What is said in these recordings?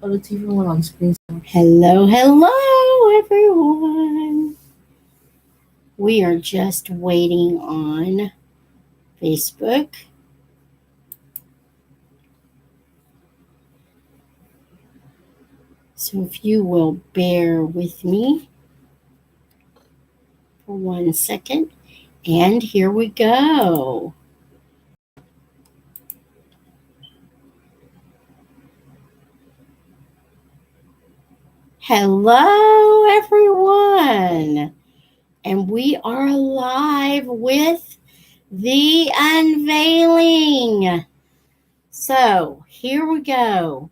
Oh, it's even one on screen. Hello, hello, everyone. We are just waiting on Facebook. So if you will bear with me for 1 second. And here we go. Hello, everyone. And we are live with the Unveiling. So here we go.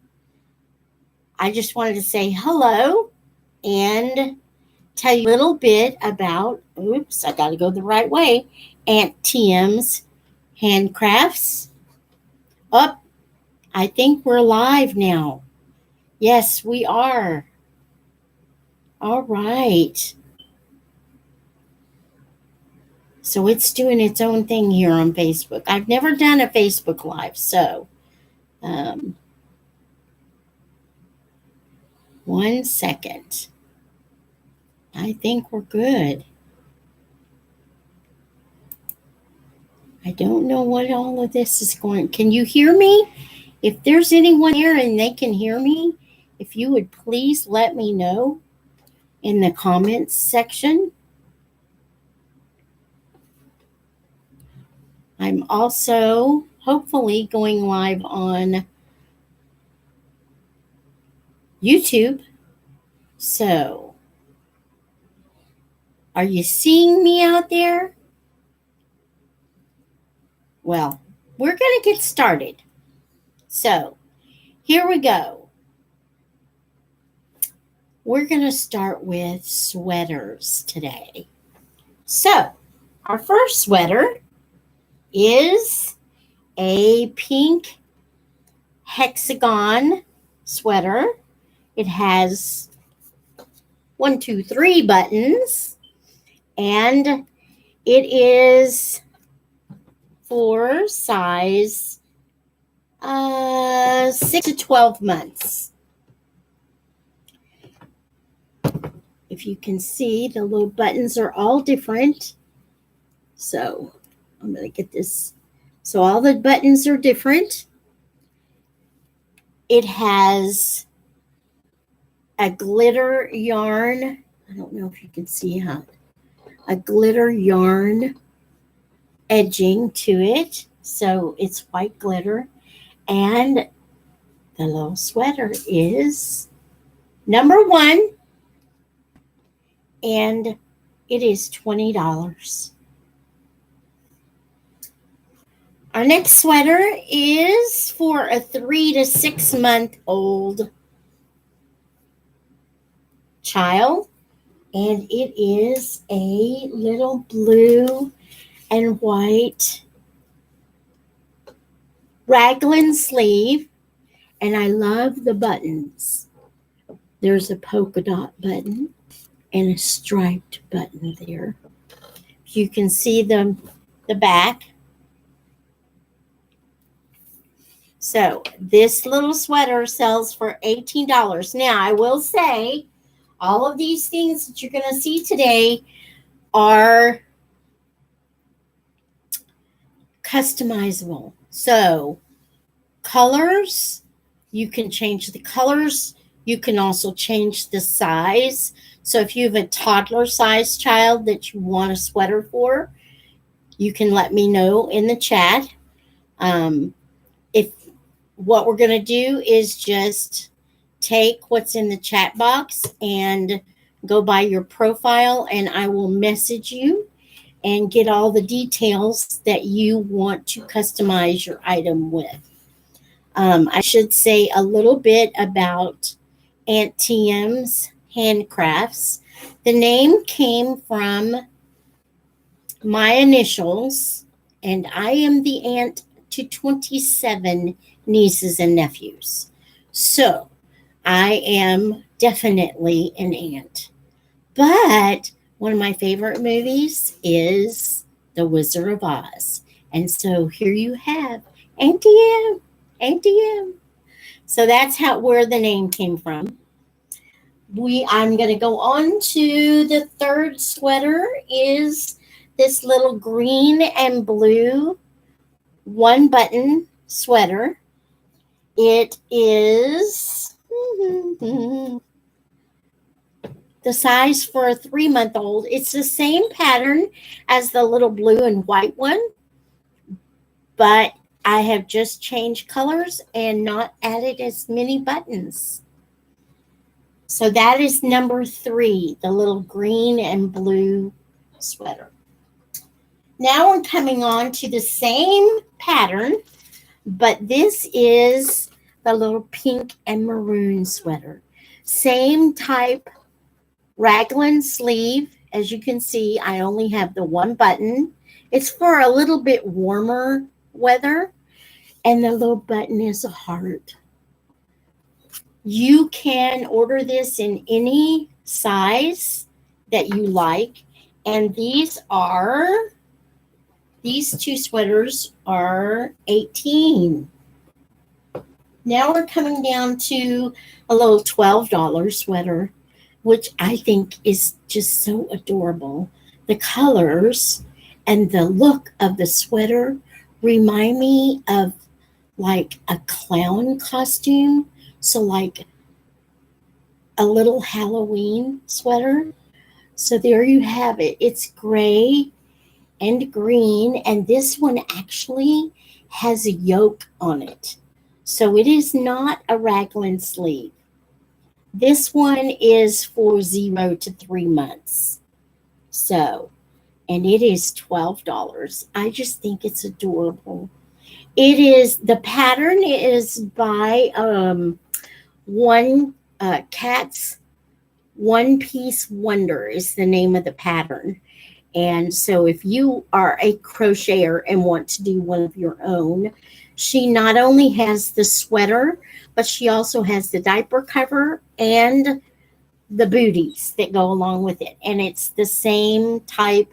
I just wanted to say hello and tell you a little bit about, I got to go the right way, Aunt Tim's Handcrafts. Up, I think we're live now. Yes, we are. All right. So it's doing its own thing here on Facebook. I've never done a Facebook Live, so 1 second. I think we're good. I don't know what all of this is going. Can you hear me? If there's anyone here and they can hear me, if you would please let me know in the comments section. I'm also hopefully going live on YouTube. So, are you seeing me out there? Well, we're going to get started. So, here we go. We're going to start with sweaters today. So, our first sweater is a pink hexagon sweater. It has 1, 2, 3 buttons, and it is for size 6 to 12 months. If you can see, the little buttons are all different. So I'm going to get this. So all the buttons are different. It has a glitter yarn. I don't know if you can see how. A glitter yarn edging to it. So it's white glitter. And the little sweater is number 1. And it is $20. Our next sweater is for a 3 to 6 month old child. And it is a little blue and white raglan sleeve. And I love the buttons. There's a polka dot button and a striped button there. You can see the back. So this little sweater sells for $18. Now, I will say all of these things that you're going to see today are customizable. So colors, you can change the colors. You can also change the size. So if you have a toddler size child that you want a sweater for, you can let me know in the chat. If what we're going to do is just take what's in the chat box and go by your profile, and I will message you and get all the details that you want to customize your item with. I should say a little bit about Aunt Tim's Handcrafts. The name came from my initials, and I am the aunt to 27 nieces and nephews. So I am definitely an aunt. But one of my favorite movies is The Wizard of Oz. And so here you have Auntie M. Auntie M. So that's where the name came from. I'm going to go on to the third sweater is this little green and blue one button sweater. It is the size for a 3-month old. It's the same pattern as the little blue and white one, but I have just changed colors and not added as many buttons. So that is number 3, the little green and blue sweater. Now we're coming on to the same pattern, but this is the little pink and maroon sweater. Same type raglan sleeve. As you can see, I only have the one button. It's for a little bit warmer weather, and the little button is a heart. You can order this in any size that you like, and these two sweaters are $18. Now we're coming down to a little $12 sweater, which I think is just so adorable. The colors and the look of the sweater remind me of like a clown costume. So like a little Halloween sweater. So there you have it. It's gray and green, and this one actually has a yoke on it. So it is not a raglan sleeve. This one is for 0 to 3 months. So, and it is $12. I just think it's adorable. The pattern is by Cat's One Piece Wonder is the name of the pattern. And so if you are a crocheter and want to do one of your own, she not only has the sweater, but she also has the diaper cover and the booties that go along with it. And it's the same type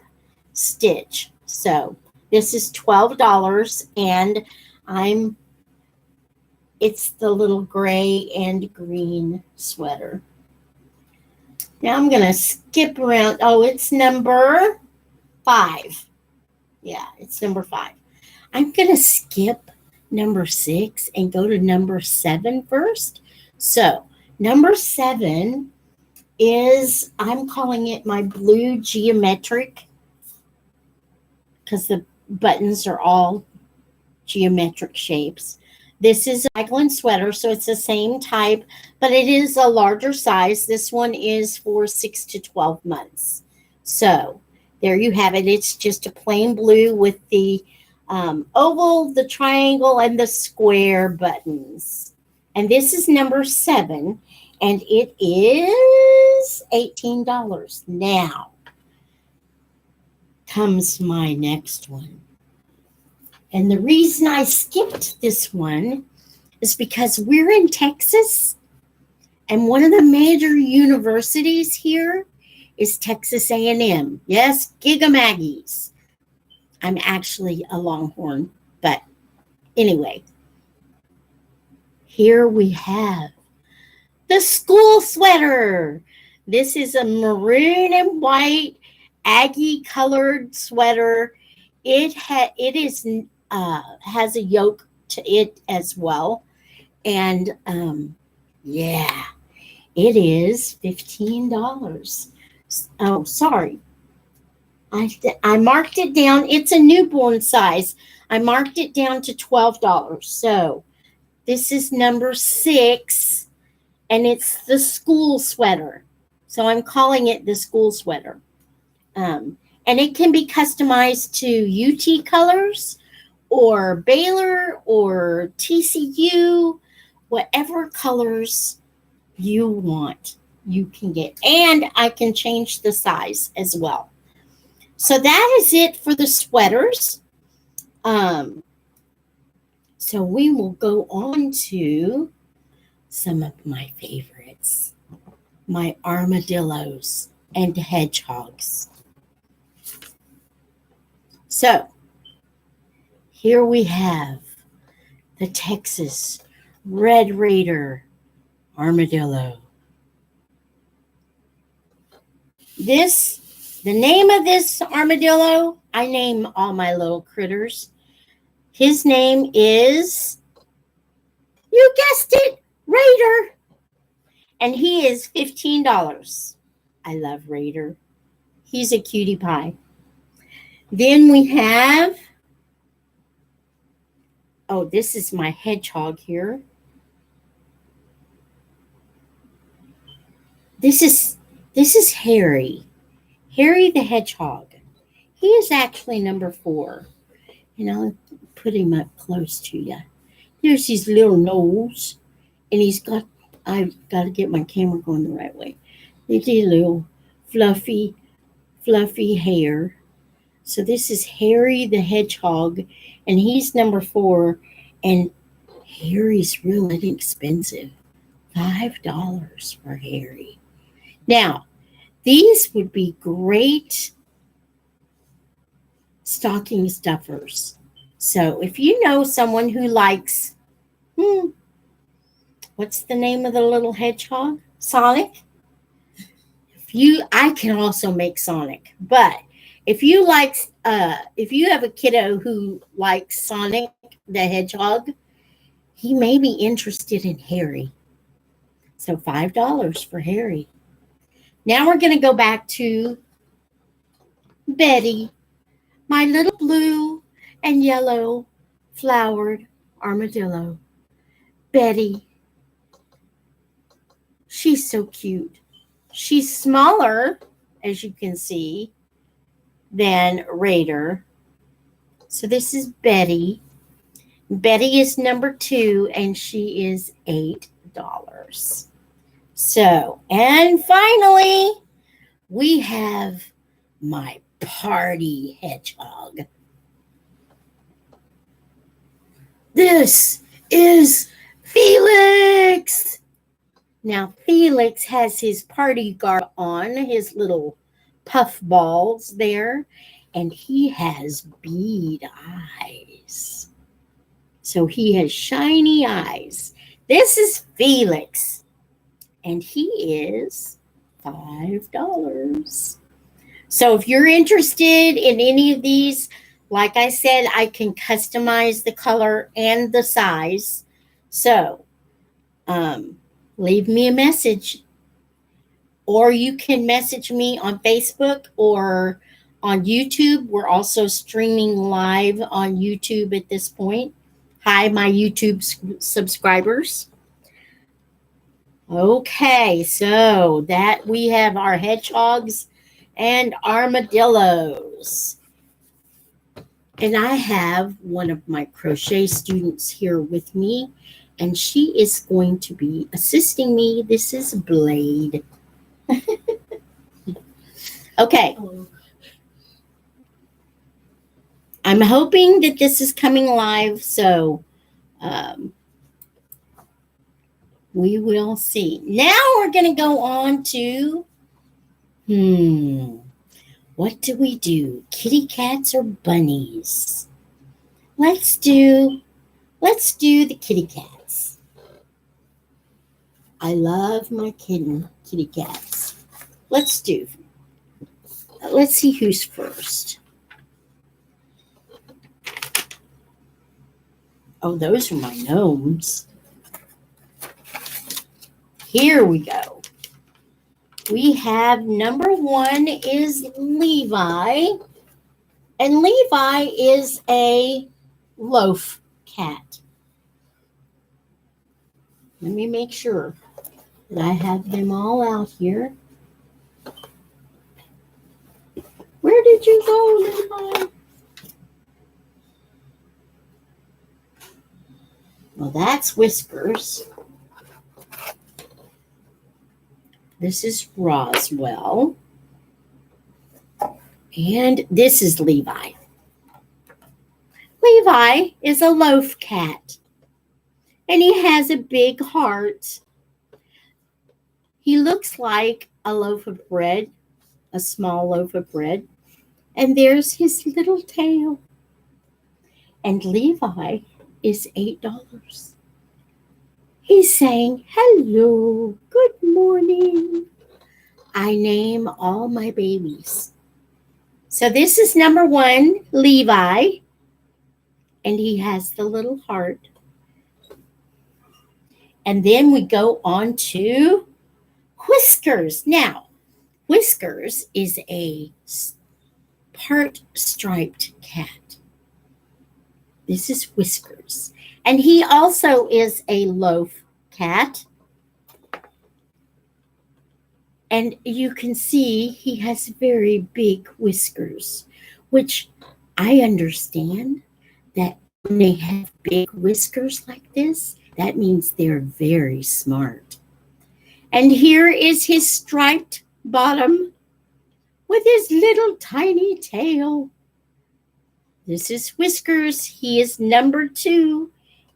stitch. So this is $12, and it's the little gray and green sweater. Now I'm going to skip around. Oh, it's number 5. Yeah, it's number 5. I'm going to skip number 6 and go to number 7 first. So number 7 is, I'm calling it my blue geometric, because the buttons are all geometric shapes. This is a raglan sweater, so it's the same type, but it is a larger size. This one is for 6 to 12 months. So there you have it. It's just a plain blue with the oval, the triangle, and the square buttons. And this is number 7, and it is $18. Now comes my next one. And the reason I skipped this one is because we're in Texas, and one of the major universities here is Texas A&M. Yes, Giga Maggies. I'm actually a Longhorn, but anyway, here we have the school sweater. This is a maroon and white Aggie colored sweater. It has a yoke to it as well. And yeah, it is $15. Oh, sorry. I marked it down. It's a newborn size. I marked it down to $12. So this is number 6, and it's the school sweater. So I'm calling it the school sweater. And it can be customized to UT colors or Baylor or TCU, whatever colors you want, you can get. And I can change the size as well. So that is it for the sweaters. So we will go on to some of my favorites, my armadillos and hedgehogs. So here we have the Texas Red Raider Armadillo. The name of this armadillo, I name all my little critters. His name is, you guessed it, Raider. And he is $15. I love Raider. He's a cutie pie. Then we have, oh, this is my hedgehog here. This is Harry. Harry the hedgehog. He is actually number 4. And I'll put him up close to you. There's his little nose. And I've got to get my camera going the right way. There's his little fluffy hair. So this is Harry the hedgehog. And he's number 4. And Harry's really inexpensive. $5 for Harry. Now, these would be great stocking stuffers. So if you know someone who likes, what's the name of the little hedgehog? Sonic? I can also make Sonic, but if you have a kiddo who likes Sonic the Hedgehog, he may be interested in Harry. So $5 for Harry. Now we're going to go back to Betty, my little blue and yellow flowered armadillo. Betty. She's so cute. She's smaller, as you can see, than Raider. So this is Betty. Betty is number 2, and she is $8. So, and finally, we have my party hedgehog. This is Felix. Now, Felix has his party garb on, his little puff balls there, and he has bead eyes. So he has shiny eyes. This is Felix, and he is $5. So if you're interested in any of these, like I said, I can customize the color and the size. So leave me a message, or you can message me on Facebook or on YouTube. We're also streaming live on YouTube at this point. Hi, my YouTube subscribers. Okay, so that we have our hedgehogs and armadillos. And I have one of my crochet students here with me, and she is going to be assisting me. This is Blade. Okay. I'm hoping that this is coming live, so we will see. Now we're going to go on to, what do we do? Kitty cats or bunnies? Let's do the kitty cats. I love my kitty cats. Let's see who's first. Oh, those are my gnomes. Here we go. We have number 1 is Levi. And Levi is a loaf cat. Let me make sure that I have them all out here. Where did you go, Levi? Well, that's Whiskers. This is Roswell. And this is Levi. Levi is a loaf cat. And he has a big heart. He looks like a loaf of bread, a small loaf of bread. And there's his little tail. And Levi is $8. He's saying, hello, good morning. I name all my babies. So this is number one, Levi, and he has the little heart. And then we go on to Whiskers. Now, Whiskers is a part striped cat. This is Whiskers. And he also is a loaf cat. And you can see he has very big whiskers, which I understand that when they have big whiskers like this, that means they're very smart. And here is his striped bottom with his little tiny tail. This is Whiskers. He is number two,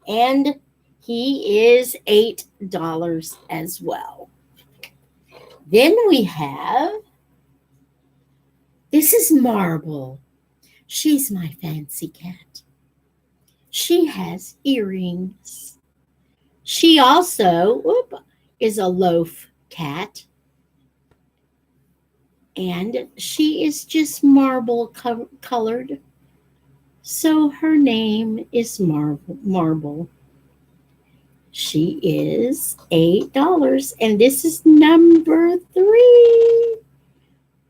and he is $8 as well. Then we have, this is Marble. She's my fancy cat. She has earrings. She also is a loaf cat. And she is just marble colored. So her name is Marble. She is $8. And this is number three,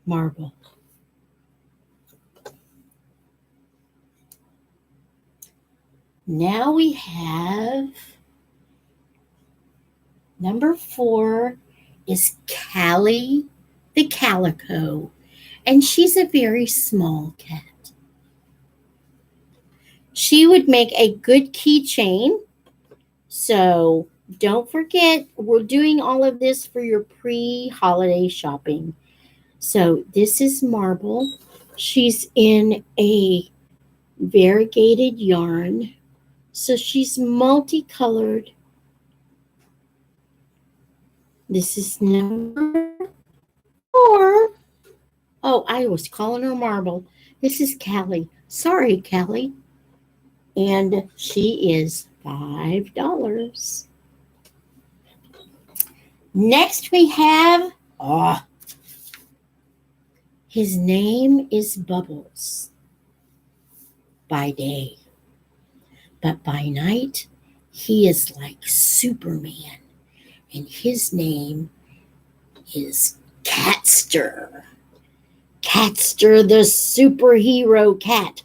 Marble. Now we have number four is Callie the Calico. And she's a very small cat. She would make a good keychain. So don't forget, we're doing all of this for your pre-holiday shopping. So this is Marble. She's in a variegated yarn. So she's multicolored. This is number four. Oh, I was calling her Marble. This is Callie. Sorry, Callie. And she is $5. Next we have, his name is Bubbles by day. But by night, he is like Superman. And his name is Catster. Catster the superhero cat,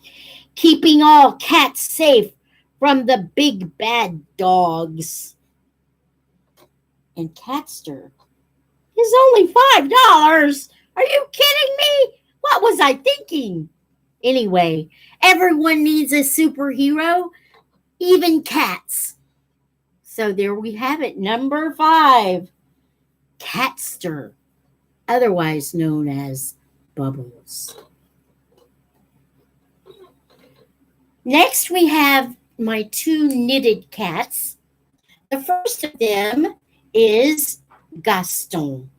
keeping all cats safe from the big bad dogs. And Catster is only $5. Are you kidding me? What was I thinking? Anyway, everyone needs a superhero, even cats. So there we have it. Number five, Catster, otherwise known as Bubbles. Next, we have my two knitted cats. The first of them is Gaston.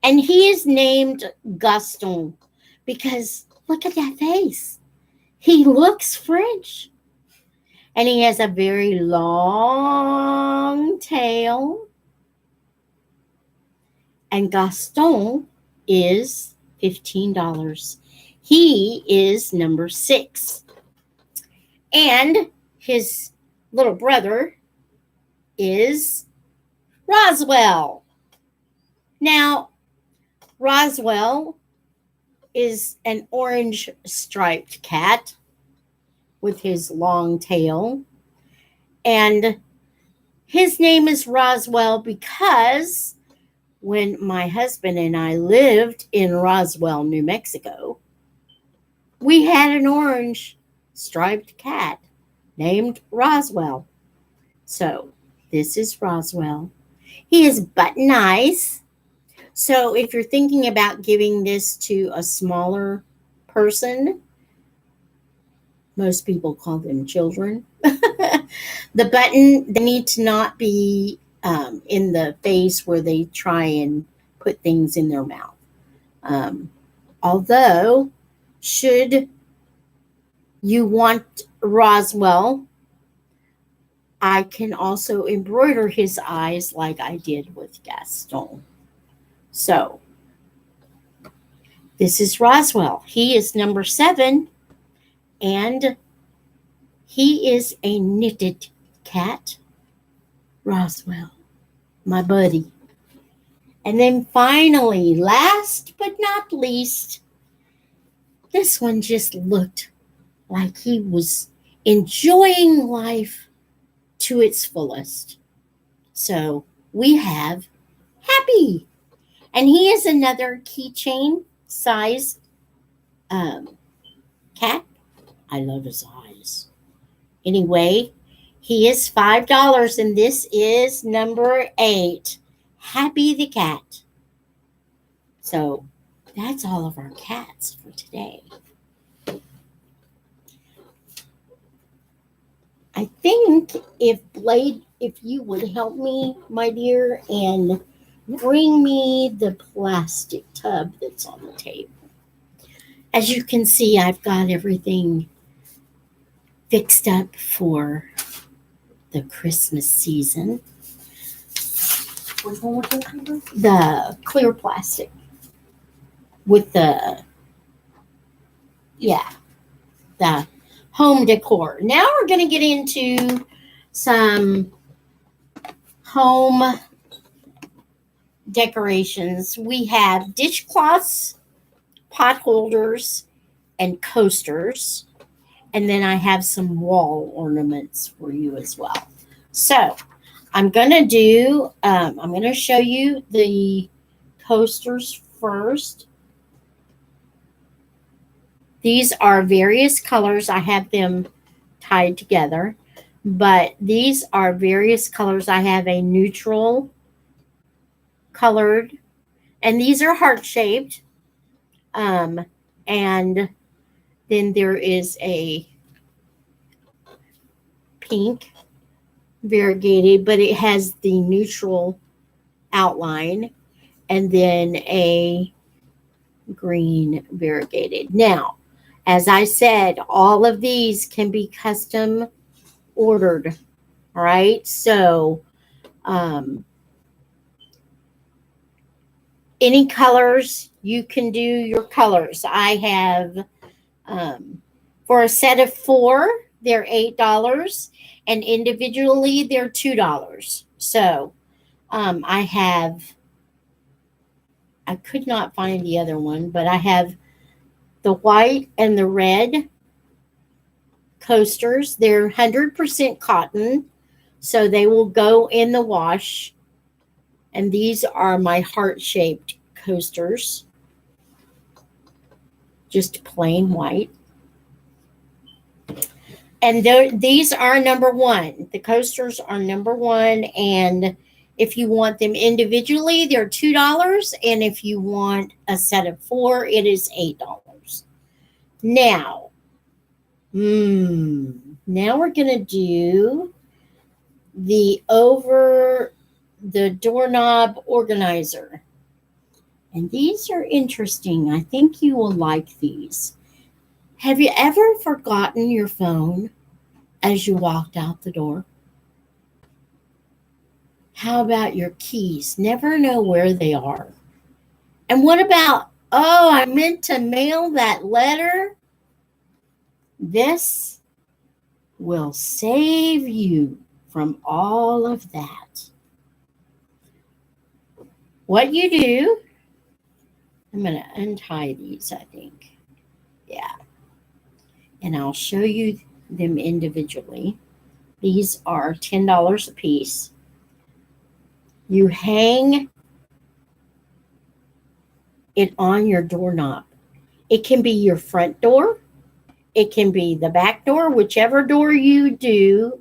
And he is named Gaston because look at that face. He looks French. And he has a very long tail. And Gaston is $15. He is number 6. And his little brother is Roswell. Now, Roswell is an orange striped cat with his long tail. And his name is Roswell because when my husband and I lived in Roswell, New Mexico, we had an orange striped cat named Roswell. So this is Roswell. He has button eyes. So if you're thinking about giving this to a smaller person, most people call them children. The button, they need to not be in the face where they try and put things in their mouth. Although, should you want Roswell, I can also embroider his eyes like I did with Gaston. So this is Roswell. He is number 7, and he is a knitted cat. Roswell, my buddy. And then finally, last but not least, this one just looked like he was enjoying life to its fullest. So we have Happy. And he is another keychain size cat. I love his eyes. Anyway, he is $5, and this is number 8, Happy the cat. So that's all of our cats for today. I think if Blade, if you would help me, my dear, and bring me the plastic tub that's on the table. As you can see, I've got everything fixed up for the Christmas season. The clear plastic with the home decor. Now we're going to get into some home decorations. We have dishcloths, pot holders, and coasters. And then I have some wall ornaments for you as well. So I'm going to show you the coasters first. These are various colors. I have them tied together, but these are various colors. I have a neutral colored, and these are heart-shaped. And then there is a pink variegated, but it has the neutral outline, and then a green variegated. Now, as I said, all of these can be custom ordered. All right. So, any colors, you can do your colors. I have, for a set of 4, they're $8, and individually they're $2. So, I could not find the other one, but I have the white and the red coasters. They're 100% cotton, so they will go in the wash. And these are my heart-shaped coasters, just plain white. And these are number 1. The coasters are number 1, and if you want them individually, they're $2, and if you want a set of 4, it is $8. Now, now we're going to do the doorknob organizer. And these are interesting. I think you will like these. Have you ever forgotten your phone as you walked out the door? How about your keys? Never know where they are. And what about, oh, I meant to mail that letter? This will save you from all of that. What you do, I'm going to untie these, I think. Yeah. And I'll show you them individually. These are $10 a piece. You hang it on your doorknob. It can be your front door. It can be the back door, whichever door you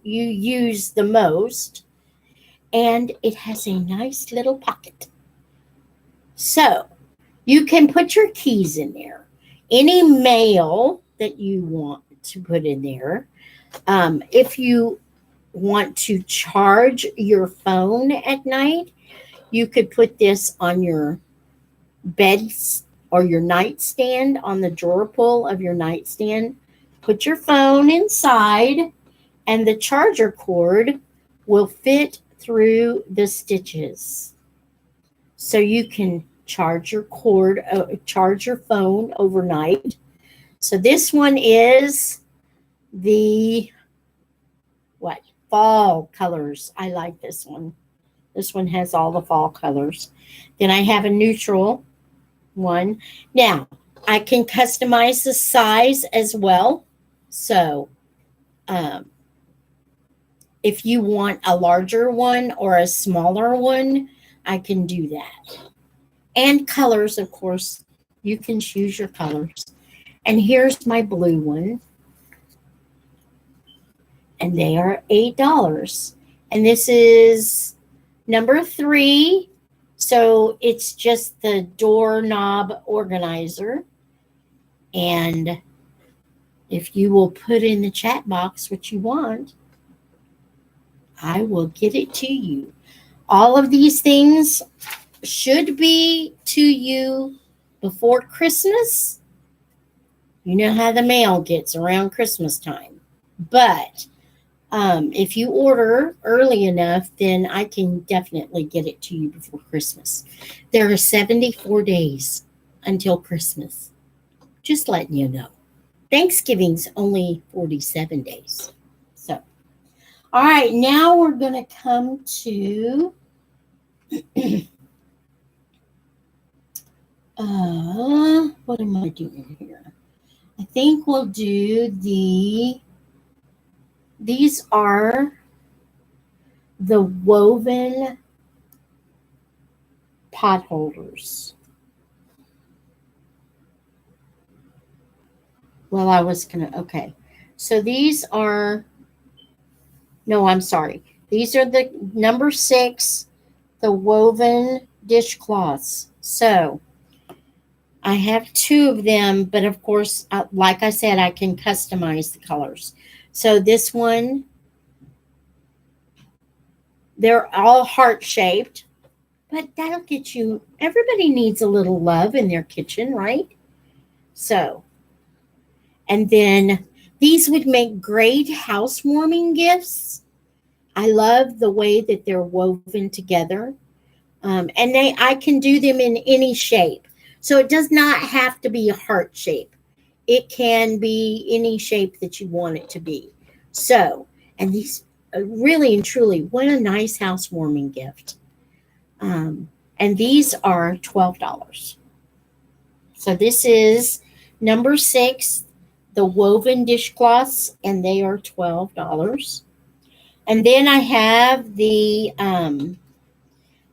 use the most. And it has a nice little pocket. So you can put your keys in there. Any mail that you want to put in there. If you want to charge your phone at night, you could put this on your bed or your nightstand, on the drawer pull of your nightstand. Put your phone inside, and the charger cord will fit through the stitches. So you can charge your charge your phone overnight. So this one is the what? Fall colors. I like this one. This one has all the fall colors. Then I have a neutral one. Now, I can customize the size as well. So, um, if you want a larger one or a smaller one, I can do that. And colors, of course, you can choose your colors. And here's my blue one. And they are $8. And this is number 3. So it's just the doorknob organizer. And if you will put in the chat box what you want, I will get it to you. All of these things should be to you before Christmas. You know how the mail gets around Christmas time. But if you order early enough, then I can definitely get it to you before Christmas. There are 74 days until Christmas. Just letting you know. Thanksgiving's only 47 days. So, all right, now we're going to come to what am I doing here? I think we'll do these are the woven pot holders. Well, I was going to, okay. So these are, no, I'm sorry. These are the number 6, the woven dishcloths. So I have 2 of them, but of course, like I said, I can customize the colors. So this one, they're all heart-shaped, but that'll get you, everybody needs a little love in their kitchen, right? So, and then these would make great housewarming gifts. I love the way that they're woven together. And I can do them in any shape. So it does not have to be a heart shape. It can be any shape that you want it to be. So, and these really and truly, what a nice housewarming gift. And these are $12. So this is number 6, the woven dishcloths, and they are $12. And then I have the,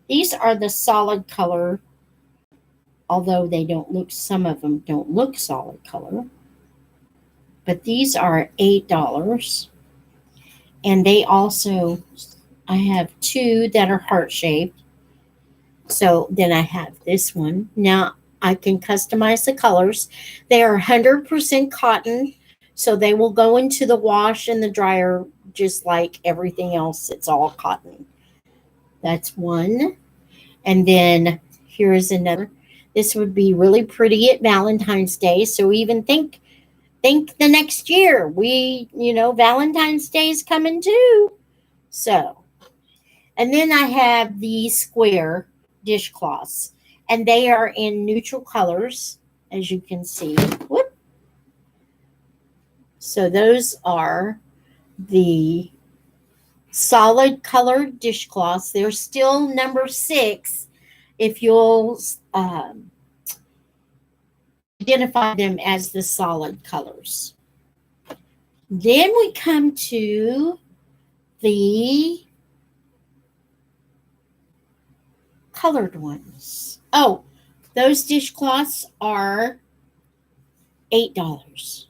these are the solid color, although they don't look, some of them don't look solid color. But these are $8. And they also, I have 2 that are heart-shaped. So then I have this one. Now I can customize the colors. They are 100% cotton, so they will go into the wash and the dryer just like everything else. It's all cotton. That's one. And then here's another. This would be really pretty at Valentine's Day. So even think the next year, Valentine's Day is coming too. So, and then I have these square dishcloths, and they are in neutral colors, as you can see. Whoop. So those are the solid colored dishcloths. They're still number 6 if you'll identify them as the solid colors. Then we come to the colored ones. Oh, those dishcloths are $8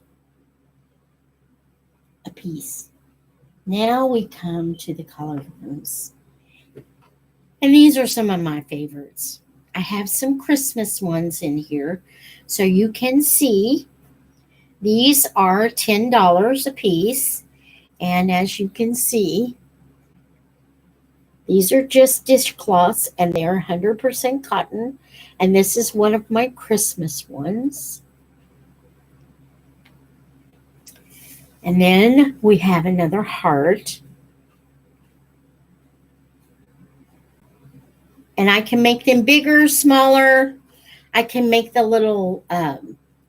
a piece. Now we come to the colored ones. And these are some of my favorites. I have some Christmas ones in here, so you can see these are $10 a piece. And as you can see, these are just dishcloths, and they're 100% cotton. And this is one of my Christmas ones. And then we have another heart. And I can make them bigger, smaller. I can make the little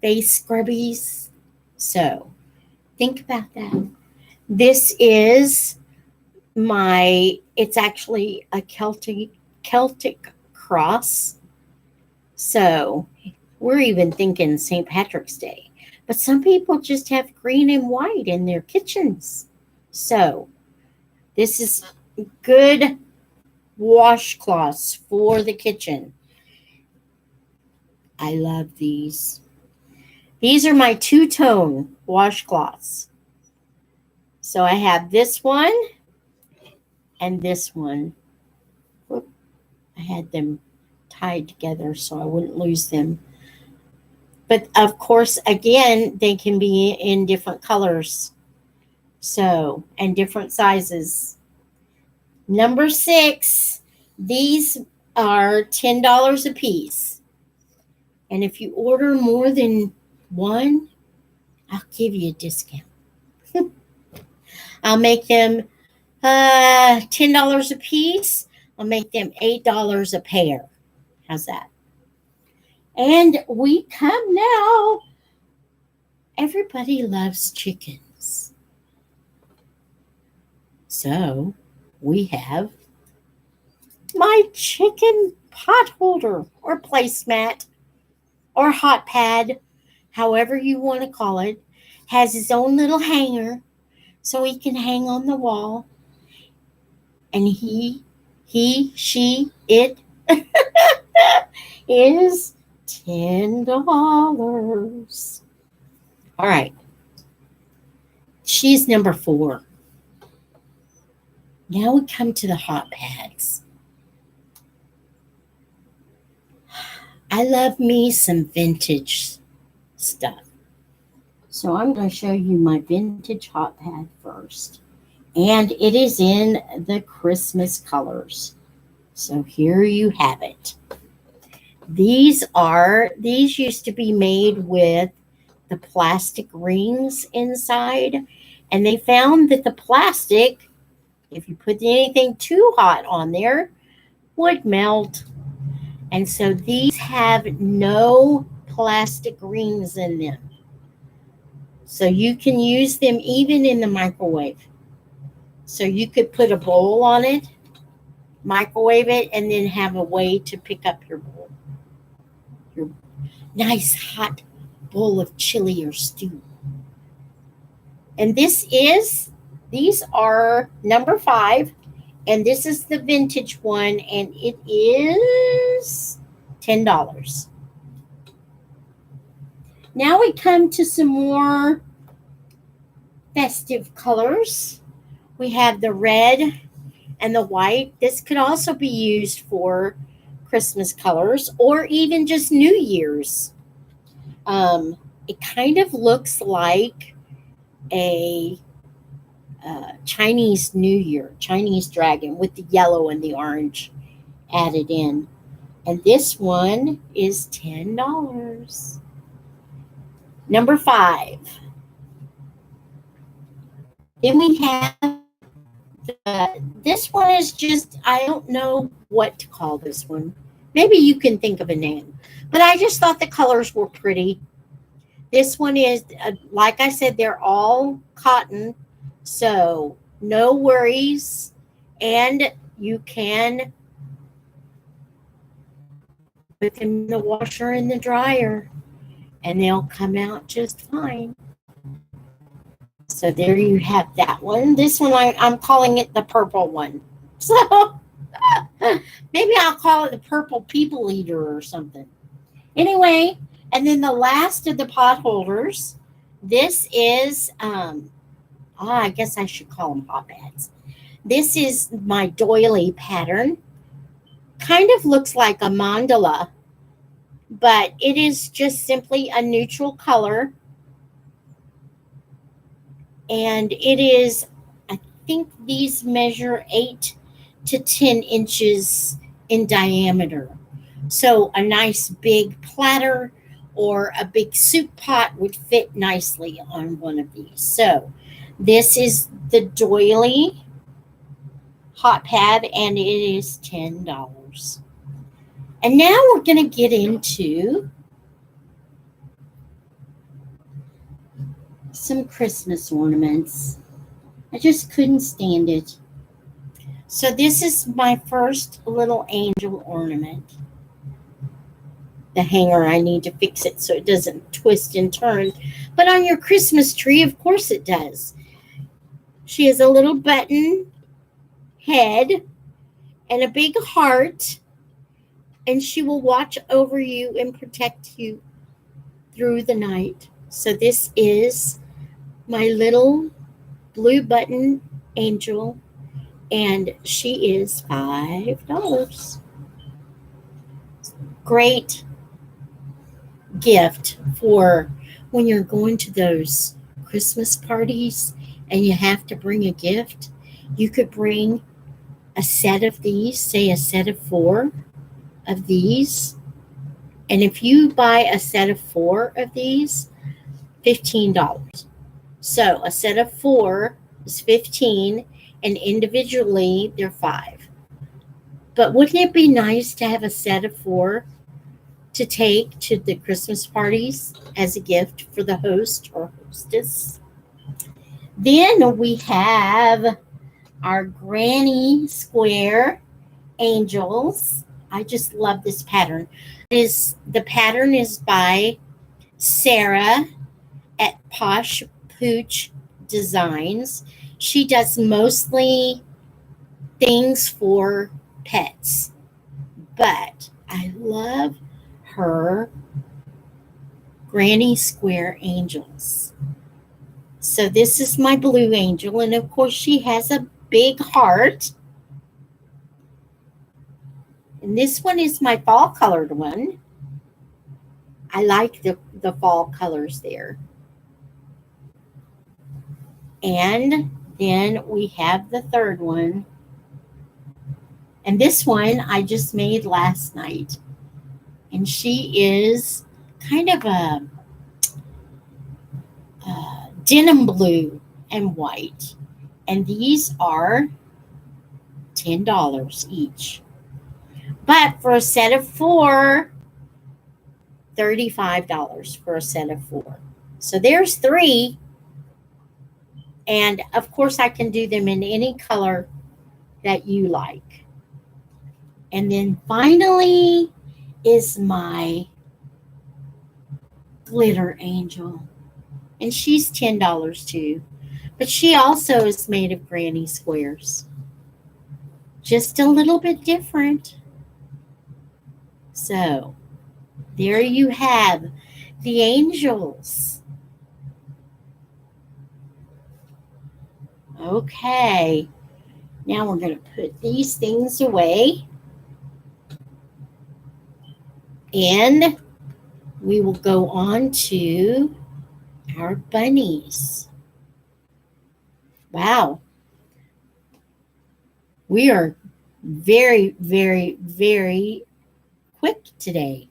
face scrubbies. So think about that. This is it's actually a Celtic cross. So we're even thinking St. Patrick's Day. But some people just have green and white in their kitchens. So this is good washcloths for the kitchen. I love these. These are my two-tone washcloths. So I have this one and this one. Whoop. I had them tied together so I wouldn't lose them. But of course, again, they can be in different colors. So, and different sizes. Number 6, these are $10 a piece. And if you order more than one, I'll give you a discount. I'll make them $10 a piece. I'll make them $8 a pair. How's that? And we come now. Everybody loves chickens. So we have my chicken pot holder or placemat or hot pad, however you want to call it, has his own little hanger so he can hang on the wall. And she, it is $10. All right. She's number 4. Now we come to the hot pads. I love me some vintage stuff. So I'm going to show you my vintage hot pad first. And it is in the Christmas colors. So here you have it. These used to be made with the plastic rings inside. And they found that the plastic, if you put anything too hot on there, would melt. And so these have no plastic rings in them. So you can use them even in the microwave. So you could put a bowl on it, microwave it, and then have a way to pick up your bowl. Your nice hot bowl of chili or stew. And these are number 5. And this is the vintage one, and it is $10. Now we come to some more festive colors. We have the red and the white. This could also be used for Christmas colors or even just New Year's. It kind of looks like a Chinese New Year, Chinese dragon with the yellow and the orange added in. And this one is $10. Number 5. Then we have this one is just, I don't know what to call this one. Maybe you can think of a name. But I just thought the colors were pretty. This one is, like I said, they're all cotton. So no worries. And you can put them in the washer and the dryer. And they'll come out just fine. So there you have that one. This one, I'm calling it the purple one. So maybe I'll call it the purple people eater or something. Anyway, and then the last of the pot holders, this is, I guess I should call them hot pads. This is my doily pattern. Kind of looks like a mandala, but it is just simply a neutral color. And it is, I think these measure 8 to 10 inches in diameter. So a nice big platter or a big soup pot would fit nicely on one of these. So this is the doily hot pad, and it is $10. And now we're going to get into some Christmas ornaments. I just couldn't stand it. So this is my first little angel ornament. The hanger, I need to fix it so it doesn't twist and turn. But on your Christmas tree, of course it does. She has a little button head and a big heart, and she will watch over you and protect you through the night. So this is my little blue button angel, and she is $5. Great gift for when you're going to those Christmas parties and you have to bring a gift. You could bring a set of these, say a set of 4 of these. And if you buy a set of 4 of these, $15. So a set of 4 is 15, and individually they're 5. But wouldn't it be nice to have a set of 4 to take to the Christmas parties as a gift for the host or hostess? Then we have our granny square angels. I just love this pattern. The pattern is by Sarah at Posh Pooch Designs. She does mostly things for pets, but I love her granny square angels. So this is my blue angel, and of course she has a big heart. And this one is my fall colored one. I like the fall colors there. And then we have the third one. And this one I just made last night. And she is kind of a denim blue and white. And these are $10 each. But for a set of 4, $35 for a set of 4. So there's 3. And of course, I can do them in any color that you like. And then finally is my glitter angel. And she's $10 too. But she also is made of granny squares. Just a little bit different. So there you have the angels. Okay, now we're going to put these things away. And we will go on to our bunnies. Wow. We are very, very, very quick today.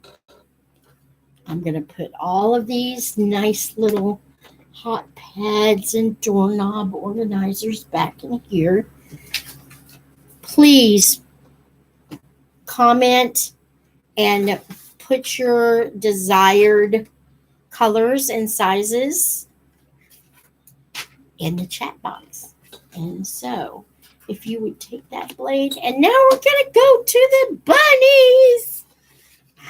I'm going to put all of these nice little hot pads and doorknob organizers back in here. Please comment and put your desired colors and sizes in the chat box. And so, if you would take that blade, and now we're going to go to the bunnies.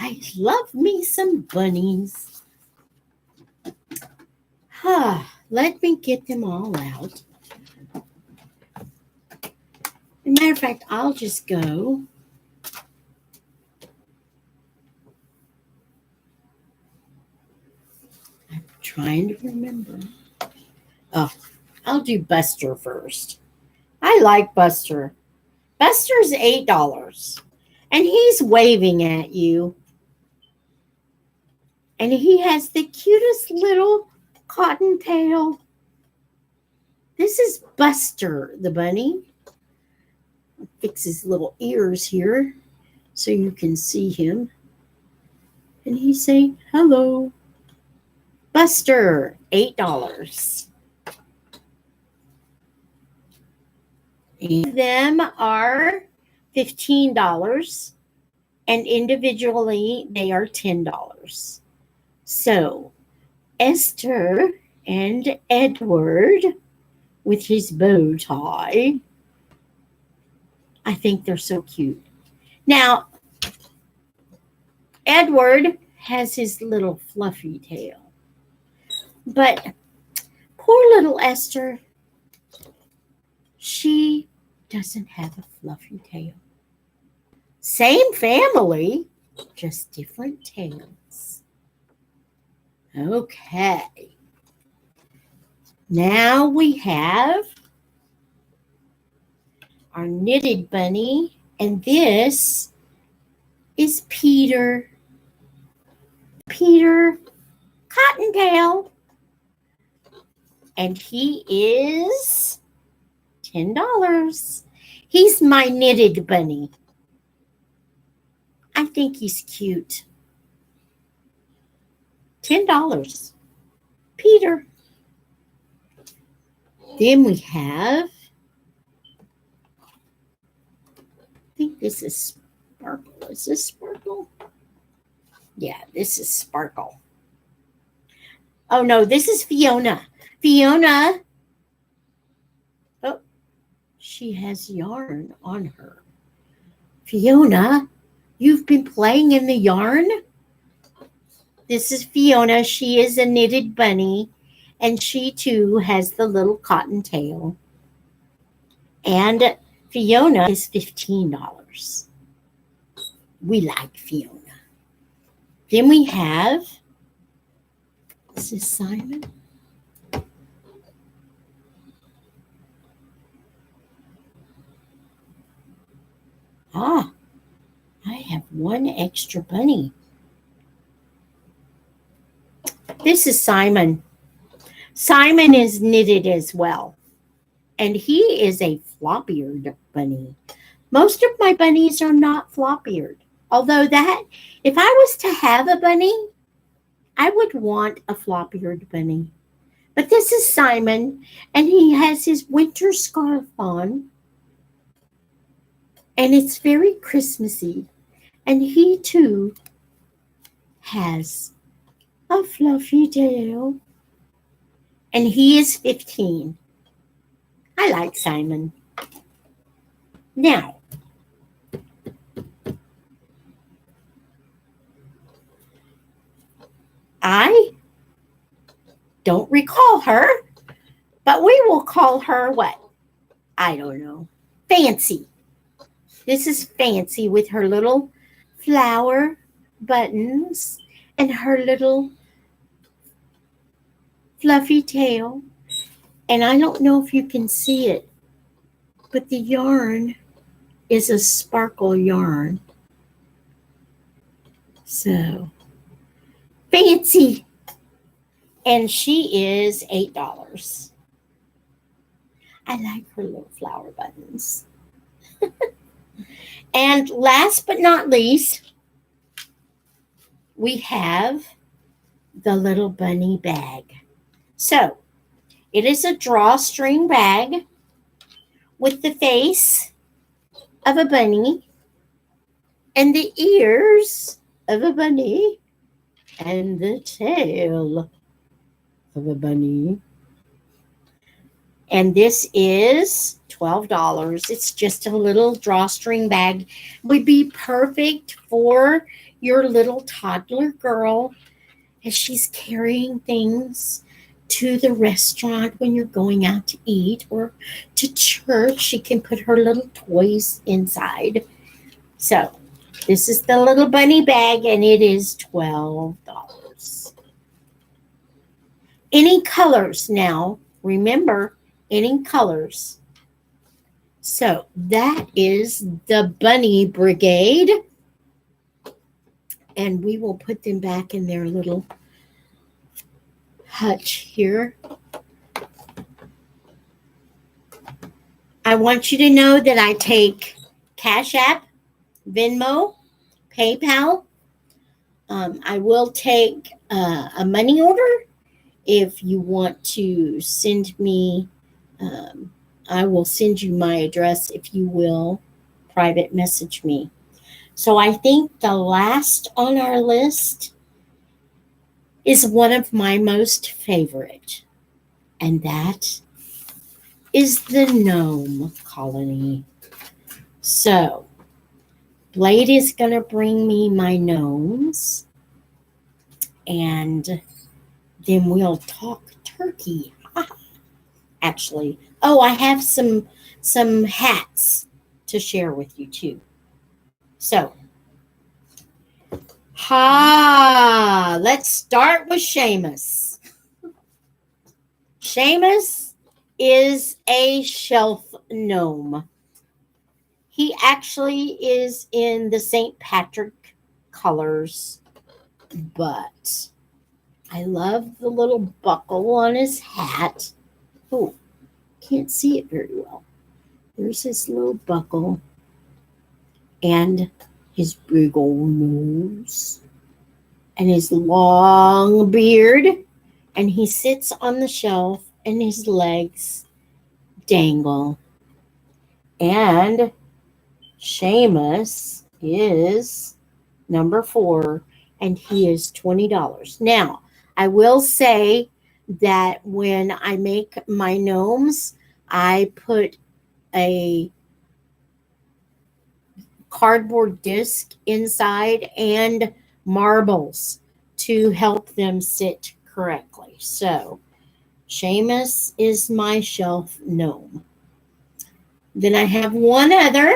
I love me some bunnies. Let me get them all out. As a matter of fact, I'll just go. I'm trying to remember. Oh, I'll do Buster first. I like Buster. Buster's $8. And he's waving at you. And he has the cutest little cottontail. This is Buster the bunny. I'll fix his little ears here so you can see him. And he's saying, hello. Buster, $8. And them are $15. and individually they are $10. So Esther and Edward with his bow tie, I think they're so cute. Now, Edward has his little fluffy tail, but poor little Esther, she doesn't have a fluffy tail. Same family, just different tails. Okay. Now we have our knitted bunny, and this is Peter. Peter Cottontail. And he is $10. He's my knitted bunny. I think he's cute. $10. Peter. Then we have, I think this is Sparkle. Is this Sparkle? Yeah, this is Sparkle. Oh, no, this is Fiona. Fiona. Oh, she has yarn on her. Fiona, you've been playing in the yarn? This is Fiona. She is a knitted bunny, and she too has the little cotton tail. And Fiona is $15. We like Fiona. Then we have, this is Simon. Ah, I have one extra bunny. This is Simon. Simon is knitted as well, and he is a flop-eared bunny. Most of my bunnies are not flop-eared, although that, if I was to have a bunny, I would want a flop-eared bunny. But this is Simon, and he has his winter scarf on, and it's very Christmassy, and he too has a fluffy tail, and he is 15. I like Simon. Now, I don't recall her, but we will call her what? I don't know. Fancy. This is Fancy with her little flower buttons and her little fluffy tail. And I don't know if you can see it, but the yarn is a sparkle yarn. So, Fancy. And she is $8. I like her little flower buttons. And last but not least, we have the little bunny bag. So, it is a drawstring bag with the face of a bunny and the ears of a bunny and the tail of a bunny. And this is $12. It's just a little drawstring bag. Would be perfect for your little toddler girl as she's carrying things to the restaurant when you're going out to eat or to church. She can put her little toys inside. So this is the little bunny bag, and it is $12. Any colors now. Remember, any colors. So that is the Bunny Brigade. And we will put them back in their little hutch here. I want you to know that I take Cash App, Venmo, PayPal. I will take a money order if you want to send me. I will send you my address if you will private message me. So I think the last on our list is one of my most favorite, and that is the gnome colony. So Blade is going to bring me my gnomes, and then we'll talk turkey. Actually, oh, I have some hats to share with you too. So, let's start with Seamus. Seamus is a shelf gnome. He actually is in the St. Patrick colors, but I love the little buckle on his hat. Oh, can't see it very well. There's his little buckle and his big old nose and his long beard. And he sits on the shelf and his legs dangle. And Seamus is number 4, and he is $20. Now, I will say that when I make my gnomes, I put a cardboard disc inside and marbles to help them sit correctly. So, Seamus is my shelf gnome. Then I have one other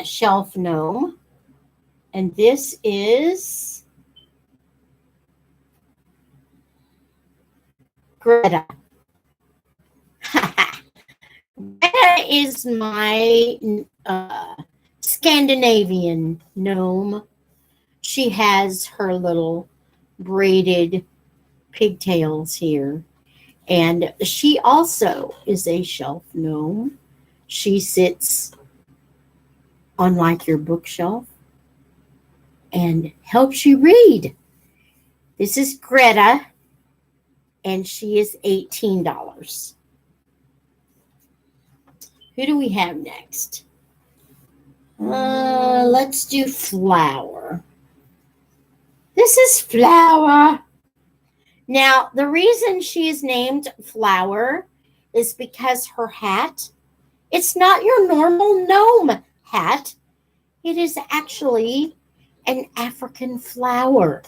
shelf gnome, and this is Greta. Greta is my Scandinavian gnome. She has her little braided pigtails here. And she also is a shelf gnome. She sits on like your bookshelf and helps you read. This is Greta, and she is $18. Who do we have next? Let's do Flower. This is Flower. Now, the reason she is named Flower is because her hat, it's not your normal gnome hat. It is actually an African flower.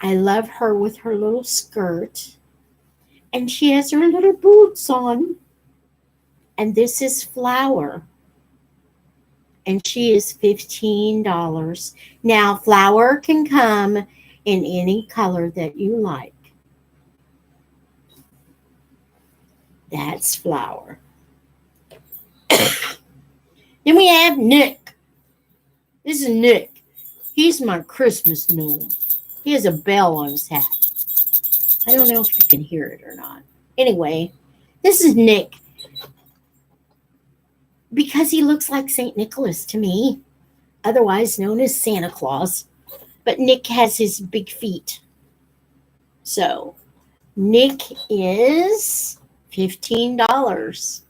I love her with her little skirt, and she has her little boots on. And this is Flower, and she is $15. Now, Flower can come in any color that you like. That's Flower. Then we have Nick. This is Nick. He's my Christmas gnome. He has a bell on his hat. I don't know if you can hear it or not. Anyway, this is Nick because he looks like St. Nicholas to me, otherwise known as Santa Claus. But Nick has his big feet. So Nick is $15.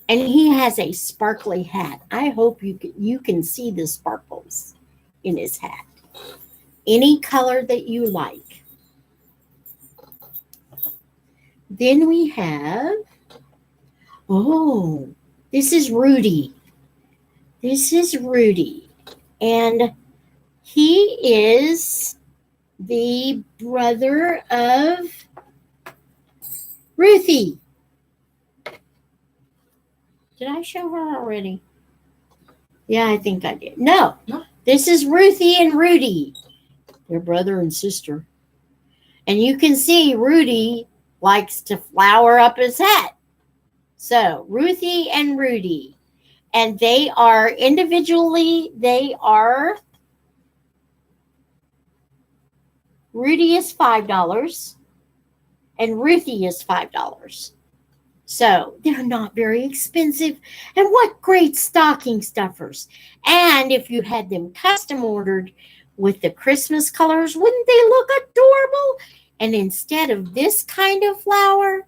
And he has a sparkly hat. I hope you can see the sparkles in his hat. Any color that you like. Then we have, this is Rudy. This is Rudy. And he is the brother of Ruthie. Did I show her already? Yeah, I think I did. No, this is Ruthie and Rudy. They're brother and sister. And you can see Rudy likes to flower up his hat. So, Ruthie and Rudy. And they are individually, Rudy is $5 and Ruthie is $5. So they're not very expensive. And what great stocking stuffers. And if you had them custom ordered with the Christmas colors, wouldn't they look adorable? And instead of this kind of flower,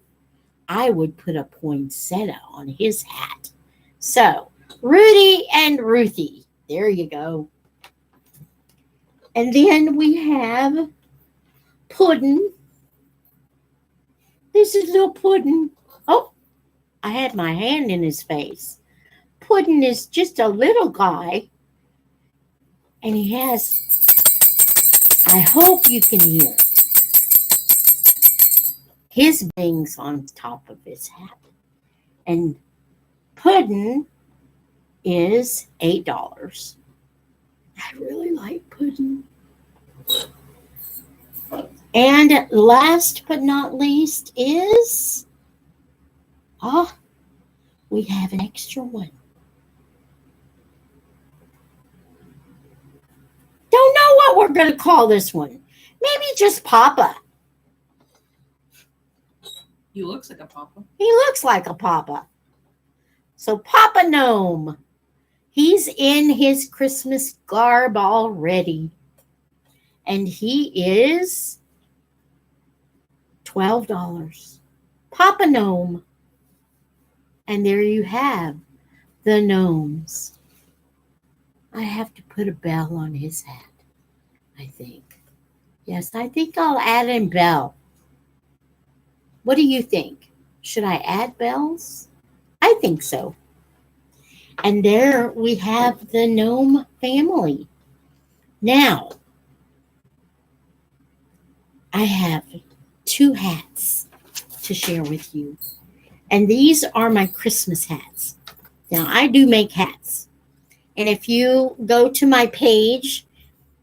I would put a poinsettia on his hat. So, Rudy and Ruthie. There you go. And then we have Puddin'. This is little Puddin'. Oh, I had my hand in his face. Puddin' is just a little guy. And he has, I hope you can hear, his bangs on top of his hat. And Puddin' is $8. I really like Puddin'. And last but not least is, we have an extra one. Don't know what we're going to call this one. Maybe just Papa. He looks like a papa. He looks like a Papa. So Papa Gnome. He's in his Christmas garb already. And he is $12. Papa Gnome. And there you have the gnomes. I have to put a bell on his hat, I think. Yes, I think I'll add in bell. What do you think? Should I add bells? I think so. And there we have the gnome family. Now, I have 2 hats to share with you. And these are my Christmas hats. Now, I do make hats. And if you go to my page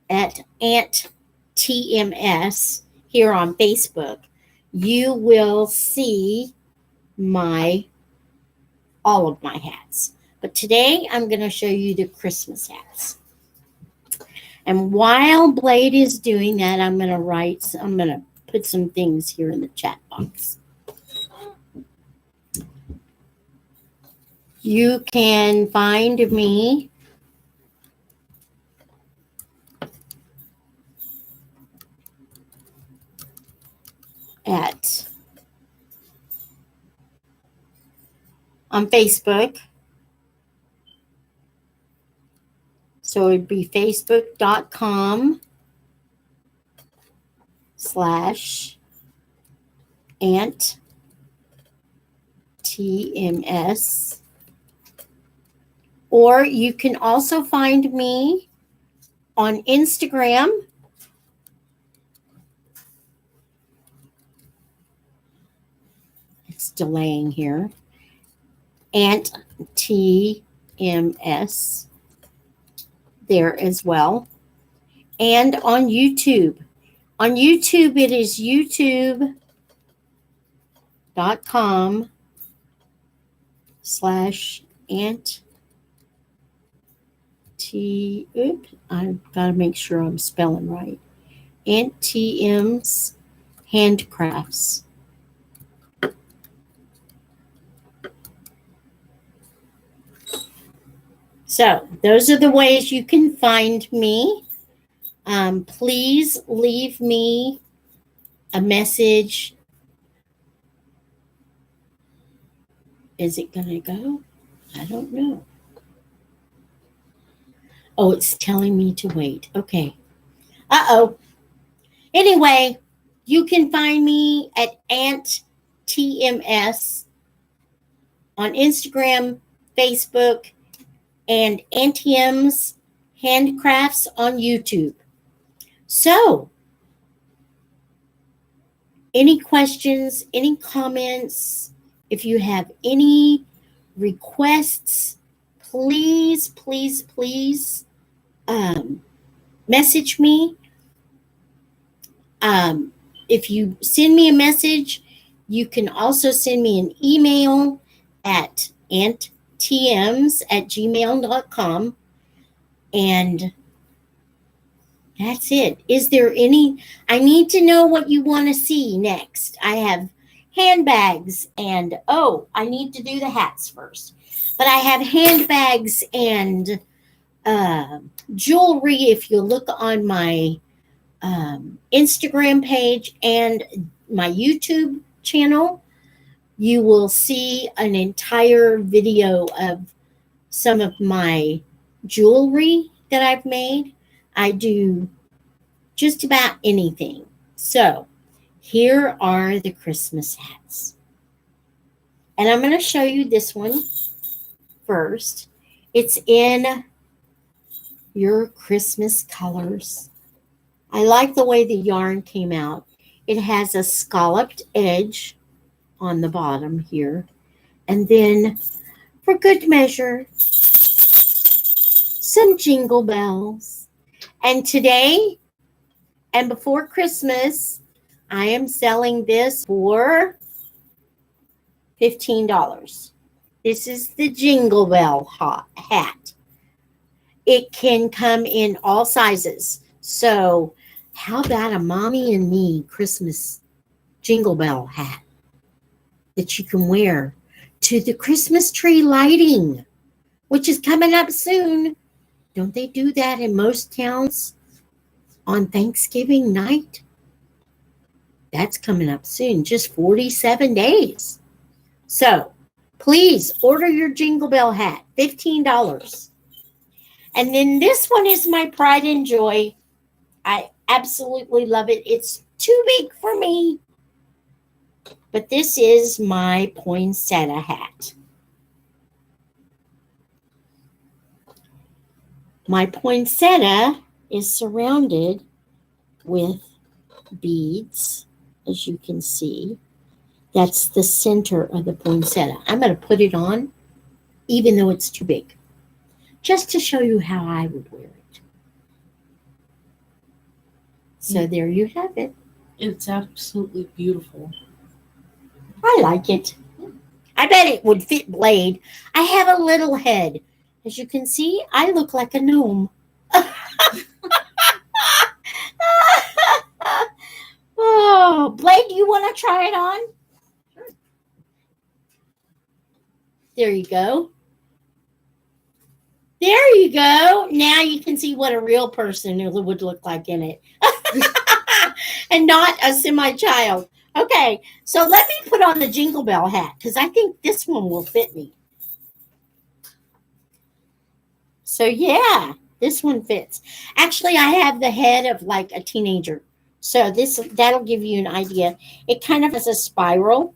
at Aunt TMS here on Facebook, you will see all of my hats. But today I'm going to show you the Christmas hats. And while Blade is doing that, I'm going to put some things here in the chat box. You can find me on Facebook. So it'd be facebook.com/Aunt TMS. Or you can also find me on Instagram. It's delaying here. Aunt TMS there as well. And on YouTube. On YouTube, it is youtube.com/Aunt I've got to make sure I'm spelling right. Aunt TM's Handcrafts. So those are the ways you can find me. Please leave me a message. Is it going to go? I don't know. Oh, it's telling me to wait. Okay. Uh-oh. Anyway, you can find me at Aunt TMS on Instagram, Facebook, and Auntie M's Handcrafts on YouTube. So, any questions, any comments, if you have any requests, please, please, please message me. If you send me a message, you can also send me an email at auntTMs@gmail.com. And that's it. Is there I need to know what you want to see next. I have handbags and, I need to do the hats first. But I have handbags and jewelry. If you look on my Instagram page and my YouTube channel, you will see an entire video of some of my jewelry that I've made. I do just about anything. So here are the Christmas hats. And I'm going to show you this one first. It's in your Christmas colors. I like the way the yarn came out. It has a scalloped edge on the bottom here. And then, for good measure, some jingle bells. And today, and before Christmas, I am selling this for $15. This is the Jingle Bell hat. It can come in all sizes. So, how about a mommy and me Christmas Jingle Bell hat that you can wear to the Christmas tree lighting, which is coming up soon? Don't they do that in most towns on Thanksgiving night? That's coming up soon, just 47 days. So please order your Jingle Bell hat, $15. And then this one is my pride and joy. I absolutely love it. It's too big for me. But this is my poinsettia hat. My poinsettia is surrounded with beads, as you can see. That's the center of the poinsettia. I'm going to put it on, even though it's too big, just to show you how I would wear it. So there you have it. It's absolutely beautiful. I like it. I bet it would fit Blade. I have a little head. As you can see, I look like a gnome. Oh, Blade, do you want to try it on? There you go. There you go. Now you can see what a real person would look like in it. And not a semi-child. Okay, so let me put on the Jingle Bell hat because I think this one will fit me. So yeah, this one fits. Actually, I have the head of like a teenager. So that'll give you an idea. It kind of has a spiral,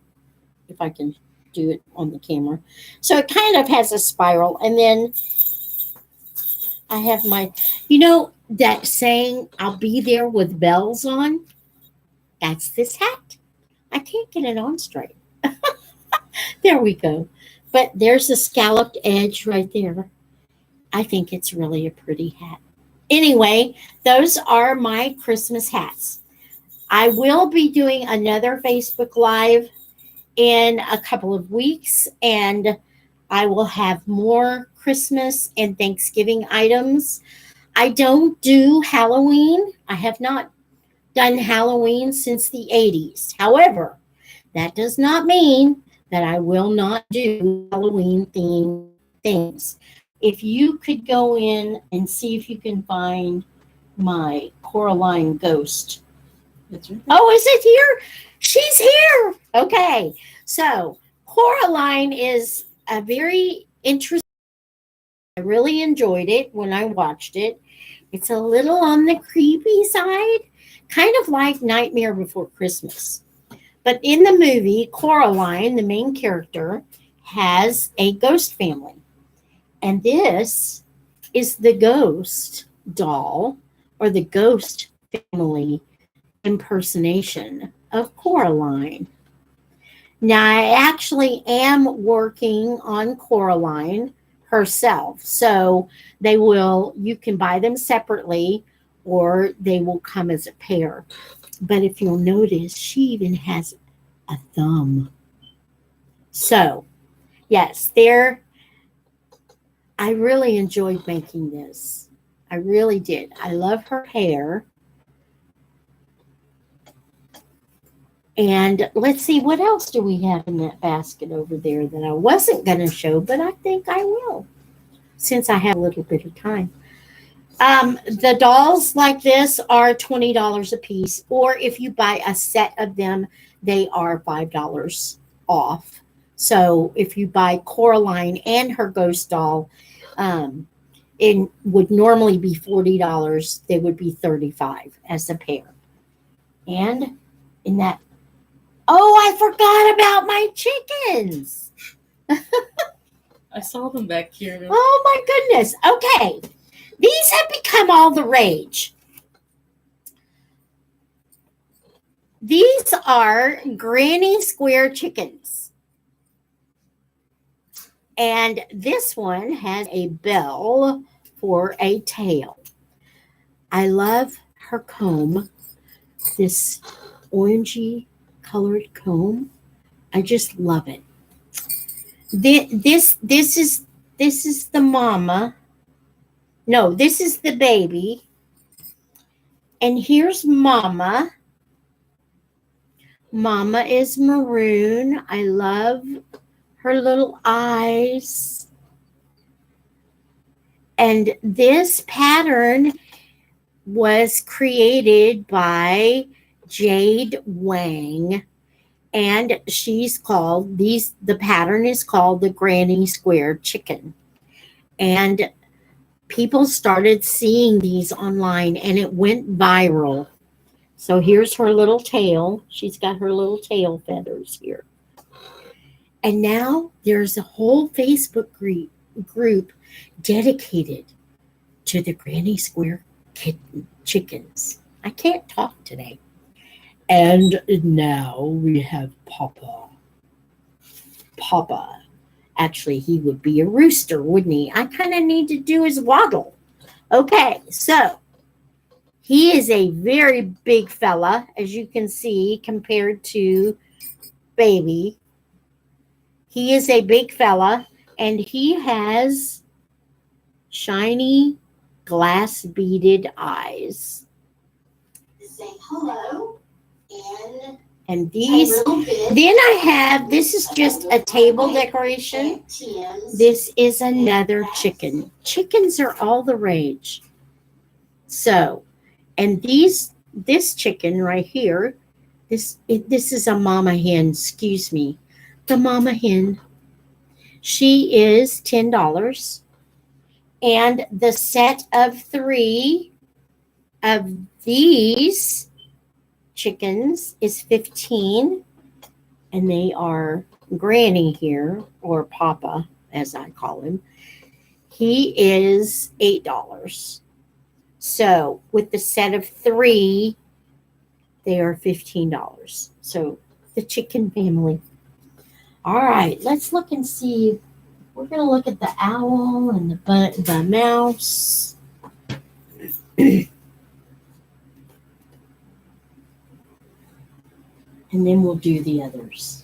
if I can do it on the camera. So it kind of has a spiral. And then I have that saying, I'll be there with bells on. That's this hat. I can't get it on straight. There we go. But there's a scalloped edge right there. I think it's really a pretty hat. Anyway, those are my Christmas hats. I will be doing another Facebook Live in a couple of weeks, and I will have more Christmas and Thanksgiving items. I don't do Halloween. I have not done Halloween since the 80s. However, that does not mean that I will not do Halloween themed things. If you could go in and see if you can find my Coraline ghost. That's right. Oh, is it here? She's here. Okay. So Coraline is a very interesting. I really enjoyed it when I watched it. It's a little on the creepy side, kind of like Nightmare Before Christmas. But in the movie, Coraline, the main character, has a ghost family. And this is the ghost doll or the ghost family impersonation of Coraline. Now, I actually am working on Coraline herself. So you can buy them separately or they will come as a pair. But if you'll notice, she even has a thumb. So, yes, I really enjoyed making this. I really did. I love her hair. And let's see, what else do we have in that basket over there that I wasn't going to show, but I think I will, since I have a little bit of time. The dolls like this are $20 a piece, or if you buy a set of them, they are $5. off. So if you buy Coraline and her ghost doll, um, it would normally be $40. They would be 35 as a pair. And in that, oh, I forgot about my chickens. I saw them back here. Oh my goodness. Okay. These have become all the rage. These are granny square chickens. And this one has a bell for a tail. I love her comb, this orangey colored comb. I just love it. This is the mama. No, this is the baby. And here's mama. Mama is maroon. I love her little eyes. And this pattern was created by Jade Wang. And the pattern is called the Granny Square Chicken. And people started seeing these online and it went viral. So here's her little tail. She's got her little tail feathers here. And now there's a whole Facebook group dedicated to the Granny Square chickens. I can't talk today. And now we have Papa. Papa. Actually, he would be a rooster, wouldn't he? I kind of need to do his waddle. Okay, so he is a very big fella, as you can see, compared to Baby. He is a big fella, and he has shiny, glass beaded eyes. Say hello. And these, then I have, this is just a table decoration. This is another chicken. Chickens are all the rage. So, and this chicken right here, this is a mama hen, excuse me. The mama hen, she is $10. And the set of 3 of these chickens is 15, and they are Granny here, or Papa as I call him. He is $8. So with the set of 3, they are $15. So the chicken family. All right, let's look and see. We're going to look at the owl and the mouse. And then we'll do the others.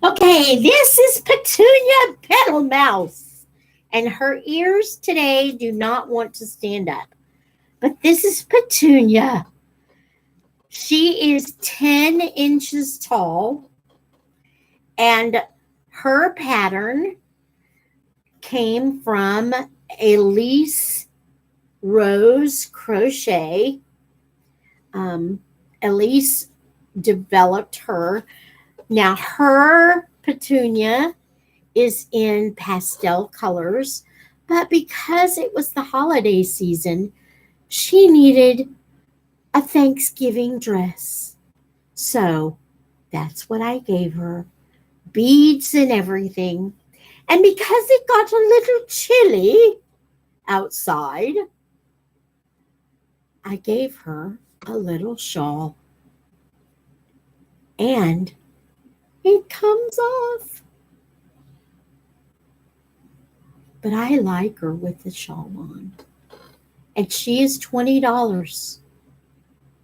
Okay, this is Petunia Petal Mouse. And her ears today do not want to stand up. But this is Petunia. She is 10 inches tall. And her pattern came from Elise Rose Crochet. Elise developed her. Now her Petunia is in pastel colors, but because it was the holiday season, she needed a Thanksgiving dress. So that's what I gave her. Beads and everything. And because it got a little chilly outside, I gave her a little shawl. And it comes off. But I like her with the shawl on. And she is $20.